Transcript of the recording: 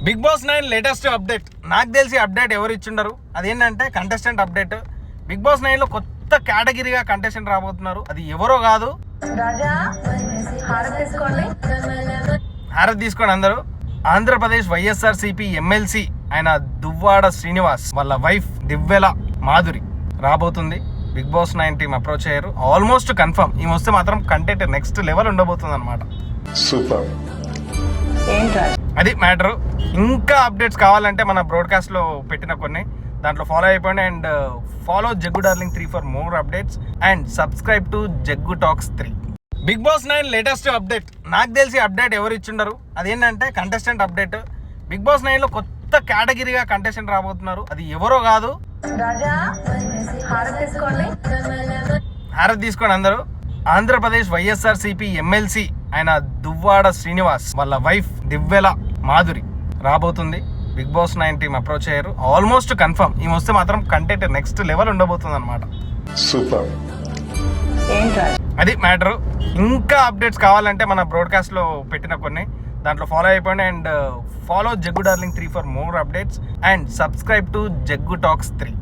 Big Boss 9 latest update. నాకు తెలిసి update ఎవరు ఇచ్చిండరు. అదేంటంటే కంటెస్టెంట్ అప్డేట్. బిగ్ బాస్ 9 లో కొత్త కేటగిరీగా కంటెస్టెంట్ రాబోతున్నారు. అది ఎవరో కాదు, హారతి తీసుకోండి అందరూ. ఆంధ్రప్రదేశ్ వైఎస్ఆర్సీపీ ఎమ్మెల్సీ ఆయన దువ్వాడ శ్రీనివాస్ వాళ్ళ వైఫ్ దివ్వెల మాధురి రాబోతుంది. బిగ్ బాస్ 9 టీమ్ అప్రోచ్ అయ్యారు. Almost confirm. ఈ వస్తే మాత్రం కంటెంట్ నెక్స్ట్ లెవెల్ ఉండబోతుంది అనమాట. సూపర్. అది మ్యాటర్. ఇంకా అప్డేట్స్ కావాలంటే మన బ్రాడ్కాస్ట్ లో పెట్టిన కొన్ని దాంట్లో ఫాలో అయిపోండి. And follow Jaggu darling 3 for more updates and subscribe to Jaggu talks 3. Bigg Boss 9 latest update. నాకు తెలిసి అప్డేట్ ఎవరు ఇచ్చిండరు. అదేంటంటే కంటెస్టెంట్ అప్డేట్. బిగ్ బాస్ 9 లో కొత్త కేటగిరీగా కంటెస్టెంట్ రాబోతున్నారు. అది ఎవరో కాదు, హారతి తీసుకోండి అందరూ. ఆంధ్రప్రదేశ్ వైఎస్ఆర్సీపీ ఎమ్మెల్సీ ఆయన దువ్వాడ శ్రీనివాస్ వాళ్ళ వైఫ్ దివ్వెల మాధురి రాబోతుంది. బిగ్ బాస్ 9 టీమ్ అప్రోచ్ అయ్యారు. Almost confirm. ఈ వస్తే మాత్రం కంటెంట్ నెక్స్ట్ లెవెల్ ఉండబోతుంది అనమాట. సూపర్. అది మ్యాటర్. ఇంకా అప్డేట్స్ కావాలంటే మన బ్రాడ్కాస్ట్ లో పెట్టిన కొన్ని దాంట్లో ఫాలో అయిపోండి. And follow Jaggu darling 3 for more updates and subscribe to Jaggu talks 3.